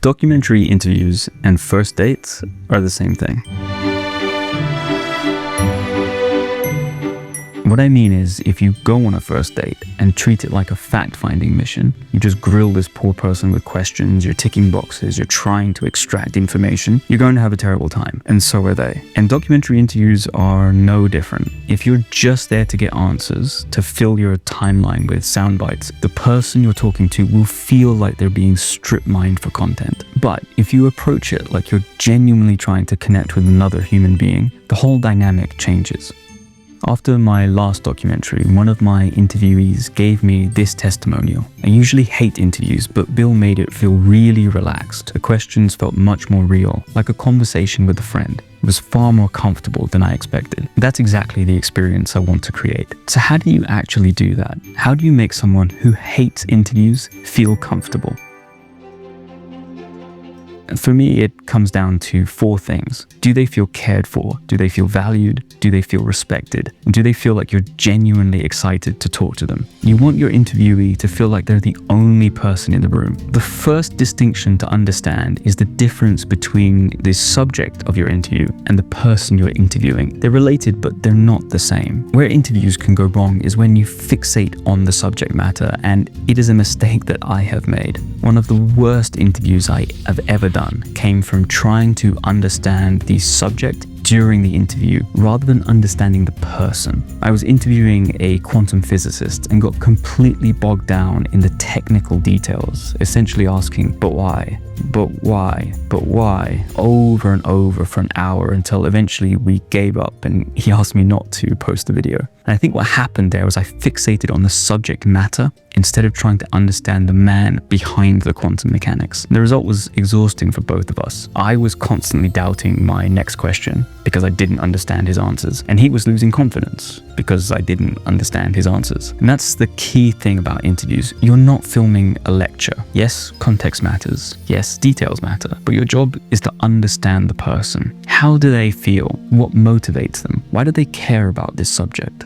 Documentary interviews and first dates are the same thing. What I mean is, if you go on a first date and treat it like a fact-finding mission, you just grill this poor person with questions, you're ticking boxes, you're trying to extract information, you're going to have a terrible time, and so are they. And documentary interviews are no different. If you're just there to get answers, to fill your timeline with sound bites, the person you're talking to will feel like they're being strip-mined for content. But if you approach it like you're genuinely trying to connect with another human being, the whole dynamic changes. After my last documentary, one of my interviewees gave me this testimonial. I usually hate interviews, but Bill made it feel really relaxed. The questions felt much more real, like a conversation with a friend. It was far more comfortable than I expected. That's exactly the experience I want to create. So how do you actually do that? How do you make someone who hates interviews feel comfortable? For me, it comes down to 4 things. Do they feel cared for? Do they feel valued? Do they feel respected? And do they feel like you're genuinely excited to talk to them? You want your interviewee to feel like they're the only person in the room. The first distinction to understand is the difference between the subject of your interview and the person you're interviewing. They're related, but they're not the same. Where interviews can go wrong is when you fixate on the subject matter, and it is a mistake that I have made. One of the worst interviews I have ever done came from trying to understand the subject during the interview rather than understanding the person. I was interviewing a quantum physicist and got completely bogged down in the technical details, essentially asking, but why? But why? But why? Over and over for an hour until eventually we gave up and he asked me not to post the video. And I think what happened there was I fixated on the subject matter instead of trying to understand the man behind the quantum mechanics. The result was exhausting for both of us. I was constantly doubting my next question because I didn't understand his answers, and he was losing confidence because I didn't understand his answers. And that's the key thing about interviews. You're not filming a lecture. Yes, context matters. Yes, details matter. But your job is to understand the person. How do they feel? What motivates them? Why do they care about this subject?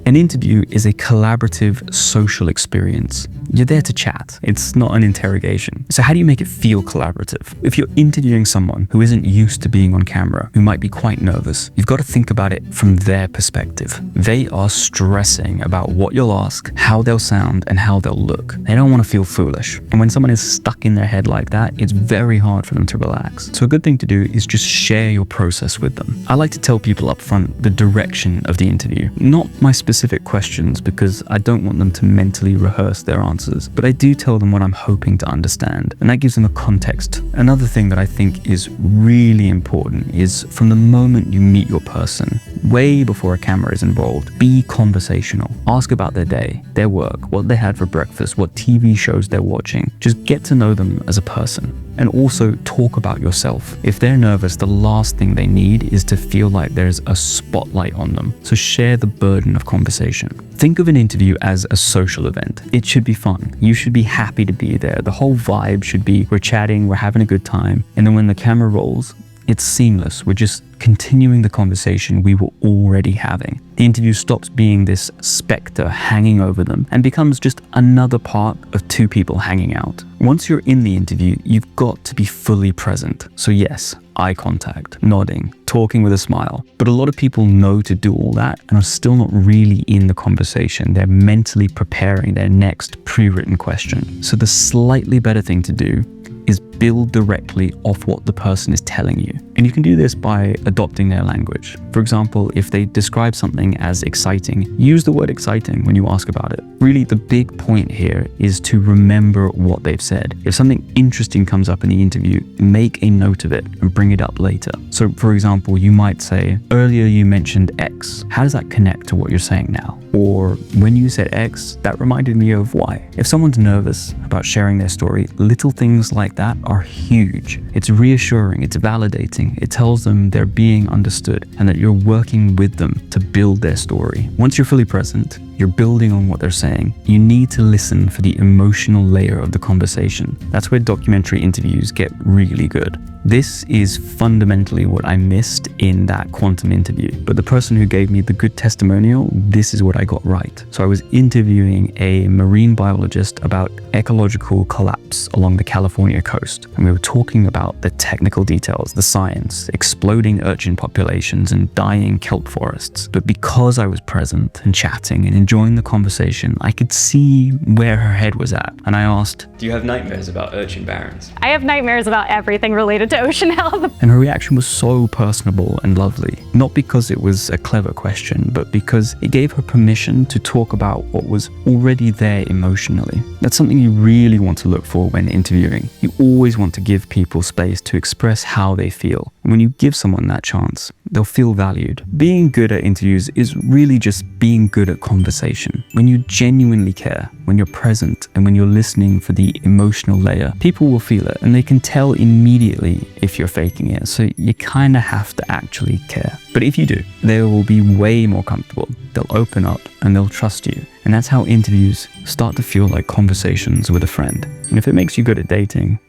An interview is a collaborative social experience. You're there to chat. It's not an interrogation. So how do you make it feel collaborative? If you're interviewing someone who isn't used to being on camera, who might be quite nervous, you've got to think about it from their perspective. They are stressing about what you'll ask, how they'll sound, and how they'll look. They don't want to feel foolish. And when someone is stuck in their head like that, it's very hard for them to relax. So a good thing to do is just share your process with them. I like to tell people up front the direction of the interview, not my specific questions, because I don't want them to mentally rehearse their answers, but I do tell them what I'm hoping to understand, and that gives them a context. Another thing that I think is really important is from the moment you meet your person, way before a camera is involved, be conversational. Ask about their day, their work, what they had for breakfast, what TV shows they're watching. Just get to know them as a person. And also talk about yourself. If they're nervous, the last thing they need is to feel like there's a spotlight on them. So share the burden of conversation. Think of an interview as a social event. It should be fun. You should be happy to be there. The whole vibe should be we're chatting, we're having a good time. And then when the camera rolls, it's seamless. We're just continuing the conversation we were already having. The interview stops being this specter hanging over them and becomes just another part of 2 people hanging out. Once you're in the interview, you've got to be fully present. So yes, eye contact, nodding, talking with a smile. But a lot of people know to do all that and are still not really in the conversation. They're mentally preparing their next pre-written question. So the slightly better thing to do is build directly off what the person is telling you. And you can do this by adopting their language. For example, if they describe something as exciting, use the word exciting when you ask about it. Really, the big point here is to remember what they've said. If something interesting comes up in the interview, make a note of it and bring it up later. So for example, you might say, earlier you mentioned X. How does that connect to what you're saying now? Or when you said X, that reminded me of Y. If someone's nervous about sharing their story, little things like that are huge. It's reassuring, it's validating, it tells them they're being understood and that you're working with them to build their story. Once you're fully present, You're building on what they're saying. You need to listen for the emotional layer of the conversation. That's where documentary interviews get really good. This is fundamentally what I missed in that quantum interview. But the person who gave me the good testimonial, this is what I got right. So I was interviewing a marine biologist about ecological collapse along the California coast. And we were talking about the technical details, the science, exploding urchin populations and dying kelp forests. But because I was present and chatting and enjoying the conversation, I could see where her head was at. And I asked, "Do you have nightmares about urchin barrens?" I have nightmares about everything related to ocean health. And her reaction was so personable and lovely. Not because it was a clever question, but because it gave her permission to talk about what was already there emotionally. That's something you really want to look for when interviewing. You always want to give people space to express how they feel. And when you give someone that chance, they'll feel valued. Being good at interviews is really just being good at conversation. When you genuinely care, when you're present, and when you're listening for the emotional layer, people will feel it and they can tell immediately if you're faking it. So you kind of have to actually care. But if you do, they will be way more comfortable. They'll open up and they'll trust you. And that's how interviews start to feel like conversations with a friend. And if it makes you good at dating,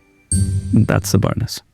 that's a bonus.